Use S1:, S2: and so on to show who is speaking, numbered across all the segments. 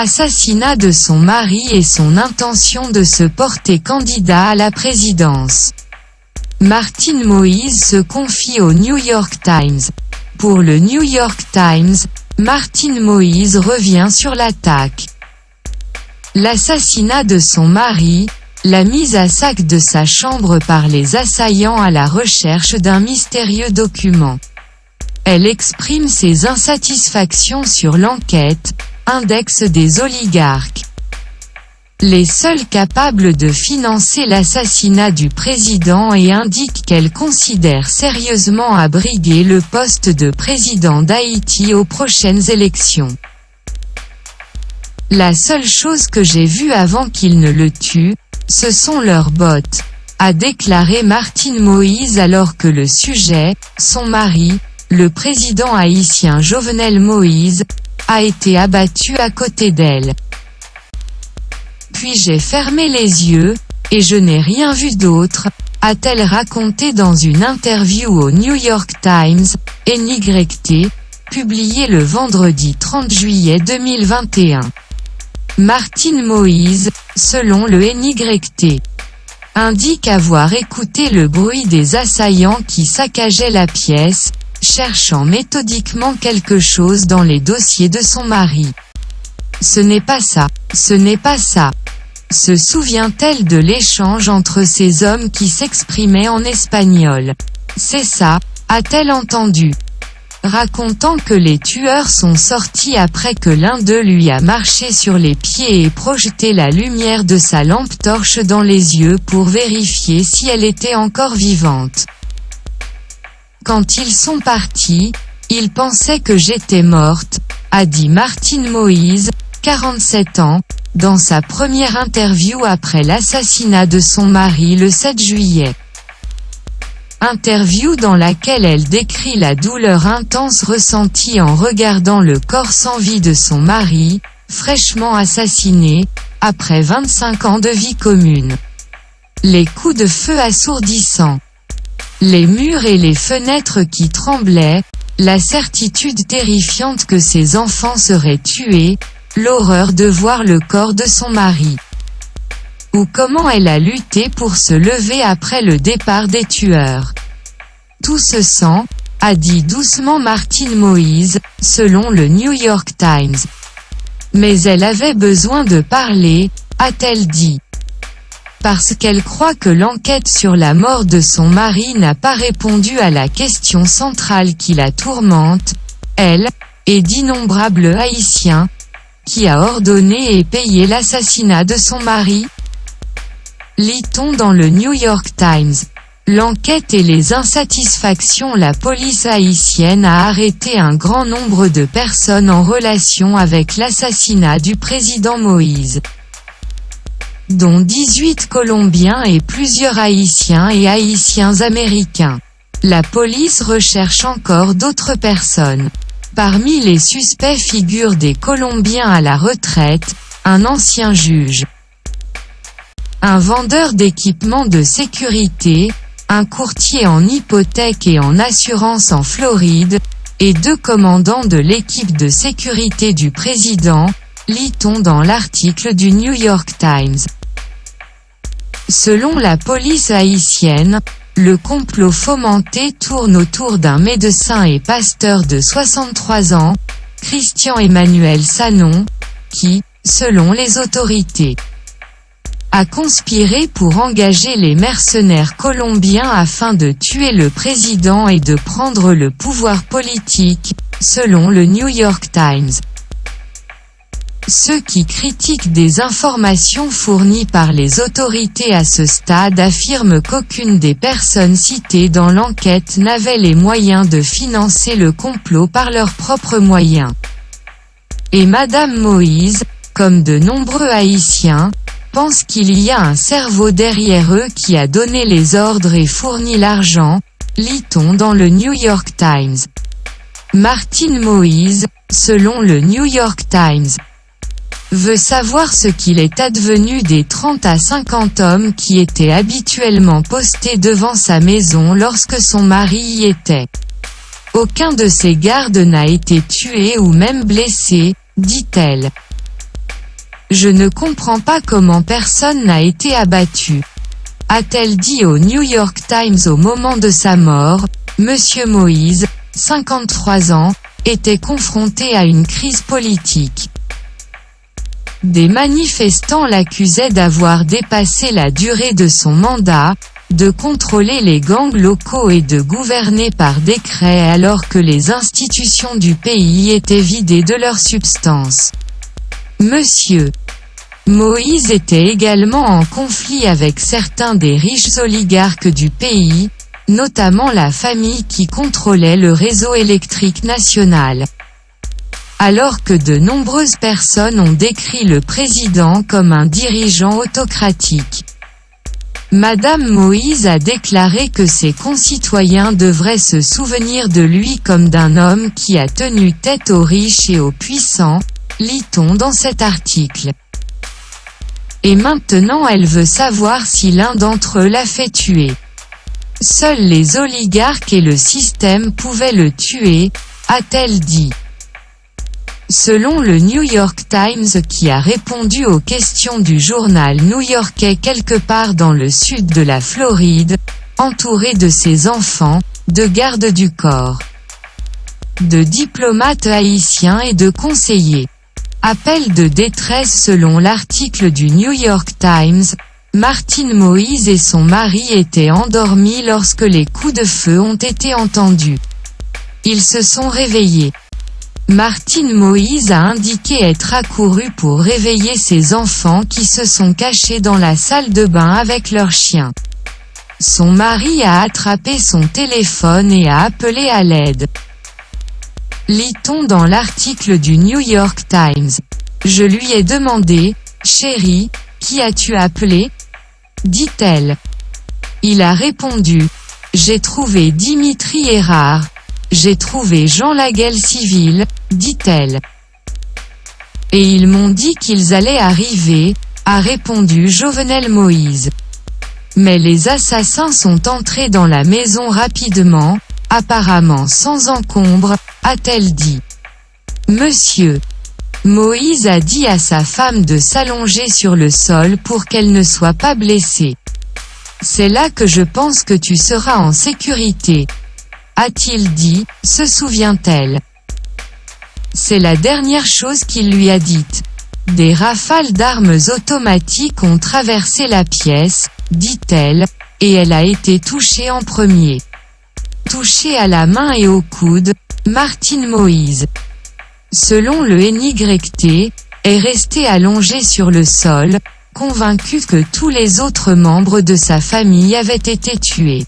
S1: Assassinat de son mari et son intention de se porter candidat à la présidence. Martine Moïse se confie au New York Times. Pour le New York Times, Martine Moïse revient sur l'attaque. L'assassinat de son mari, la mise à sac de sa chambre par les assaillants à la recherche d'un mystérieux document. Elle exprime ses insatisfactions sur l'enquête, index des oligarques. Les seuls capables de financer l'assassinat du président et indique qu'elle considère sérieusement à briguer le poste de président d'Haïti aux prochaines élections. La seule chose que j'ai vue avant qu'ils ne le tuent, ce sont leurs bottes, a déclaré Martine Moïse alors que le sujet, son mari, le président haïtien Jovenel Moïse, a été abattu à côté d'elle. Puis j'ai fermé les yeux, et je n'ai rien vu d'autre, a-t-elle raconté dans une interview au New York Times, NYT, publiée le vendredi 30 juillet 2021. Martine Moïse, selon le NYT, indique avoir écouté le bruit des assaillants qui saccageaient la pièce, cherchant méthodiquement quelque chose dans les dossiers de son mari. Ce n'est pas ça, ce n'est pas ça. Se souvient-elle de l'échange entre ces hommes qui s'exprimaient en espagnol? C'est ça, a-t-elle entendu? Racontant que les tueurs sont sortis après que l'un d'eux lui a marché sur les pieds et projeté la lumière de sa lampe torche dans les yeux pour vérifier si elle était encore vivante. Quand ils sont partis, ils pensaient que j'étais morte, a dit Martine Moïse, 47 ans, dans sa première interview après l'assassinat de son mari le 7 juillet. Interview dans laquelle elle décrit la douleur intense ressentie en regardant le corps sans vie de son mari, fraîchement assassiné, après 25 ans de vie commune. Les coups de feu assourdissants. Les murs et les fenêtres qui tremblaient, la certitude terrifiante que ses enfants seraient tués, l'horreur de voir le corps de son mari. Ou comment elle a lutté pour se lever après le départ des tueurs. Tout se sent, a dit doucement Martine Moïse, selon le New York Times. Mais elle avait besoin de parler, a-t-elle dit. Parce qu'elle croit que l'enquête sur la mort de son mari n'a pas répondu à la question centrale qui la tourmente, elle, et d'innombrables Haïtiens, qui a ordonné et payé l'assassinat de son mari? Lit-on dans le New York Times. L'enquête et les insatisfactions. La police haïtienne a arrêté un grand nombre de personnes en relation avec l'assassinat du président Moïse, dont 18 Colombiens et plusieurs Haïtiens et Haïtiens américains. La police recherche encore d'autres personnes. Parmi les suspects figurent des Colombiens à la retraite, un ancien juge, un vendeur d'équipements de sécurité, un courtier en hypothèque et en assurance en Floride, et 2 commandants de l'équipe de sécurité du président, lit-on dans l'article du New York Times. Selon la police haïtienne, le complot fomenté tourne autour d'un médecin et pasteur de 63 ans, Christian Emmanuel Sanon, qui, selon les autorités, a conspiré pour engager les mercenaires colombiens afin de tuer le président et de prendre le pouvoir politique, selon le New York Times. Ceux qui critiquent des informations fournies par les autorités à ce stade affirment qu'aucune des personnes citées dans l'enquête n'avait les moyens de financer le complot par leurs propres moyens. Et Madame Moïse, comme de nombreux Haïtiens, pense qu'il y a un cerveau derrière eux qui a donné les ordres et fourni l'argent, lit-on dans le New York Times. Martine Moïse, selon le New York Times, veut savoir ce qu'il est advenu des 30 à 50 hommes qui étaient habituellement postés devant sa maison lorsque son mari y était. Aucun de ces gardes n'a été tué ou même blessé, dit-elle. Je ne comprends pas comment personne n'a été abattu. A-t-elle dit au New York Times au moment de sa mort. Monsieur Moïse, 53 ans, était confronté à une crise politique. Des manifestants l'accusaient d'avoir dépassé la durée de son mandat, de contrôler les gangs locaux et de gouverner par décret alors que les institutions du pays étaient vidées de leur substance. Monsieur Moïse était également en conflit avec certains des riches oligarques du pays, notamment la famille qui contrôlait le réseau électrique national. Alors que de nombreuses personnes ont décrit le président comme un dirigeant autocratique. Madame Moïse a déclaré que ses concitoyens devraient se souvenir de lui comme d'un homme qui a tenu tête aux riches et aux puissants, lit-on dans cet article. Et maintenant elle veut savoir si l'un d'entre eux l'a fait tuer. Seuls les oligarques et le système pouvaient le tuer, a-t-elle dit. Selon le New York Times qui a répondu aux questions du journal new-yorkais quelque part dans le sud de la Floride, entouré de ses enfants, de gardes du corps, de diplomates haïtiens et de conseillers. Appel de détresse selon l'article du New York Times, Martine Moïse et son mari étaient endormis lorsque les coups de feu ont été entendus. Ils se sont réveillés. Martine Moïse a indiqué être accourue pour réveiller ses enfants qui se sont cachés dans la salle de bain avec leur chien. Son mari a attrapé son téléphone et a appelé à l'aide. Lit-on dans l'article du New York Times. Je lui ai demandé, chérie, qui as-tu appelé? Dit-elle. Il a répondu, j'ai trouvé Dimitri Erard. J'ai trouvé Jean Laguelle civil, dit-elle. Et ils m'ont dit qu'ils allaient arriver, a répondu Jovenel Moïse. Mais les assassins sont entrés dans la maison rapidement, apparemment sans encombre, a-t-elle dit. Monsieur Moïse a dit à sa femme de s'allonger sur le sol pour qu'elle ne soit pas blessée. C'est là que je pense que tu seras en sécurité, a-t-il dit, se souvient-elle. C'est la dernière chose qu'il lui a dite. Des rafales d'armes automatiques ont traversé la pièce, dit-elle, et elle a été touchée en premier. Touchée à la main et au coude, Martine Moïse, selon le NYT, est restée allongée sur le sol, convaincue que tous les autres membres de sa famille avaient été tués.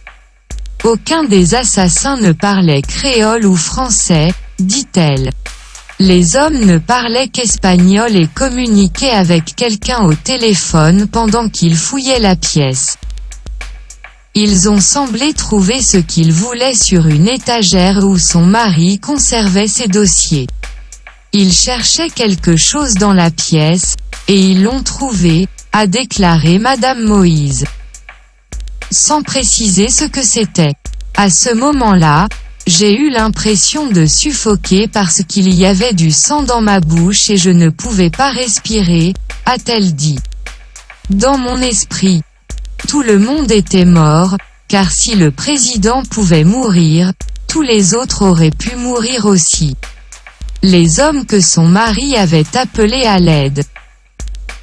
S1: Aucun des assassins ne parlait créole ou français, dit-elle. Les hommes ne parlaient qu'espagnol et communiquaient avec quelqu'un au téléphone pendant qu'ils fouillaient la pièce. Ils ont semblé trouver ce qu'ils voulaient sur une étagère où son mari conservait ses dossiers. Ils cherchaient quelque chose dans la pièce, et ils l'ont trouvé, a déclaré Madame Moïse. Sans préciser ce que c'était. À ce moment-là, j'ai eu l'impression de suffoquer parce qu'il y avait du sang dans ma bouche et je ne pouvais pas respirer, a-t-elle dit. Dans mon esprit, tout le monde était mort, car si le président pouvait mourir, tous les autres auraient pu mourir aussi. Les hommes que son mari avait appelés à l'aide.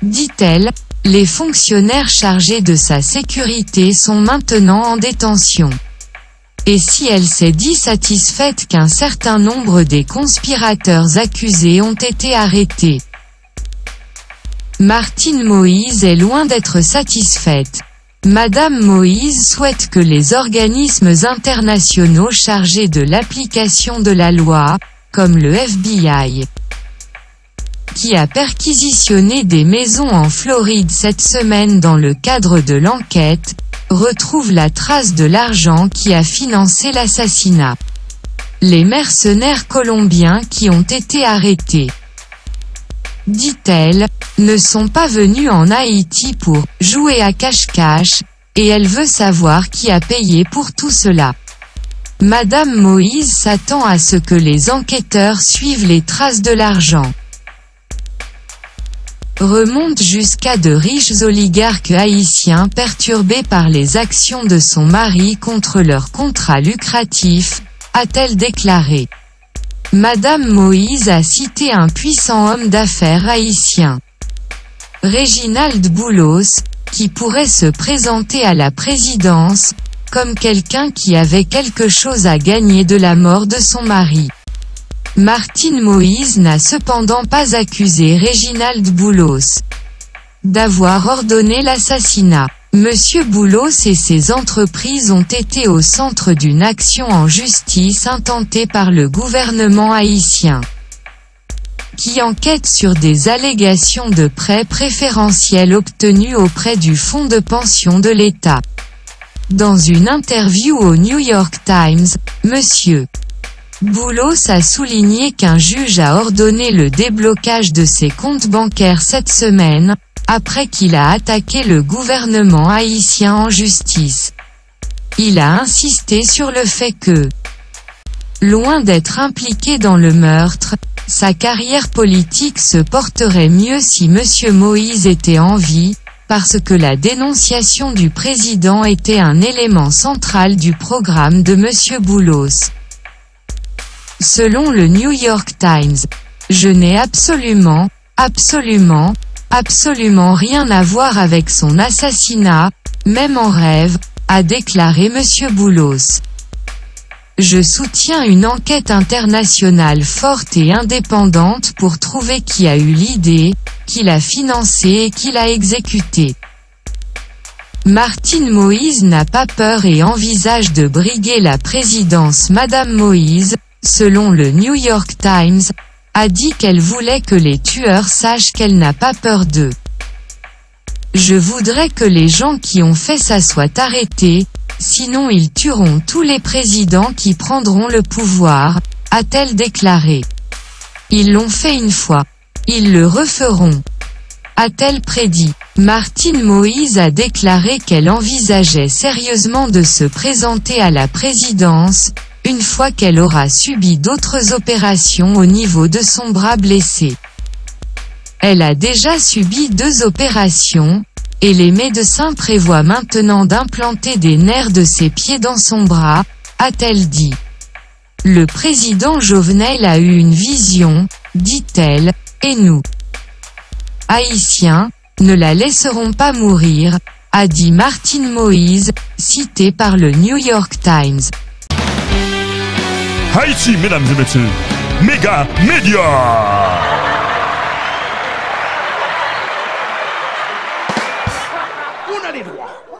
S1: Dit-elle, les fonctionnaires chargés de sa sécurité sont maintenant en détention. Et si elle s'est dit satisfaite qu'un certain nombre des conspirateurs accusés ont été arrêtés. Martine Moïse est loin d'être satisfaite. Madame Moïse souhaite que les organismes internationaux chargés de l'application de la loi, comme le FBI, qui a perquisitionné des maisons en Floride cette semaine dans le cadre de l'enquête, retrouve la trace de l'argent qui a financé l'assassinat. Les mercenaires colombiens qui ont été arrêtés, dit-elle, ne sont pas venus en Haïti pour « jouer à cache-cache », et elle veut savoir qui a payé pour tout cela. Madame Moïse s'attend à ce que les enquêteurs suivent les traces de l'argent. remonte jusqu'à de riches oligarques haïtiens perturbés par les actions de son mari contre leurs contrats lucratifs, a-t-elle déclaré. Madame Moïse a cité un puissant homme d'affaires haïtien, Réginald Boulos, qui pourrait se présenter à la présidence, comme quelqu'un qui avait quelque chose à gagner de la mort de son mari. Martine Moïse n'a cependant pas accusé Réginald Boulos d'avoir ordonné l'assassinat. Monsieur Boulos et ses entreprises ont été au centre d'une action en justice intentée par le gouvernement haïtien, qui enquête sur des allégations de prêts préférentiels obtenus auprès du fonds de pension de l'État. Dans une interview au New York Times, Monsieur Boulos a souligné qu'un juge a ordonné le déblocage de ses comptes bancaires cette semaine, après qu'il a attaqué le gouvernement haïtien en justice. Il a insisté sur le fait que, loin d'être impliqué dans le meurtre, sa carrière politique se porterait mieux si Monsieur Moïse était en vie, parce que la dénonciation du président était un élément central du programme de Monsieur Boulos. Selon le New York Times, je n'ai absolument rien à voir avec son assassinat, même en rêve, a déclaré Monsieur Boulos. Je soutiens une enquête internationale forte et indépendante pour trouver qui a eu l'idée, qui l'a financée et qui l'a exécutée. Martine Moïse n'a pas peur et envisage de briguer la présidence. Madame Moïse, selon le New York Times, a dit qu'elle voulait que les tueurs sachent qu'elle n'a pas peur d'eux. Je voudrais que les gens qui ont fait ça soient arrêtés, sinon ils tueront tous les présidents qui prendront le pouvoir, a-t-elle déclaré. Ils l'ont fait une fois. Ils le referont, a-t-elle prédit. Martine Moïse a déclaré qu'elle envisageait sérieusement de se présenter à la présidence, une fois qu'elle aura subi d'autres opérations au niveau de son bras blessé. Elle a déjà subi 2 opérations, et les médecins prévoient maintenant d'implanter des nerfs de ses pieds dans son bras, a-t-elle dit. Le président Jovenel a eu une vision, dit-elle, et nous, Haïtiens, ne la laisserons pas mourir, a dit Martine Moïse, citée par le New York Times.
S2: Haïti, mesdames et messieurs, méga média.
S3: On a les droits.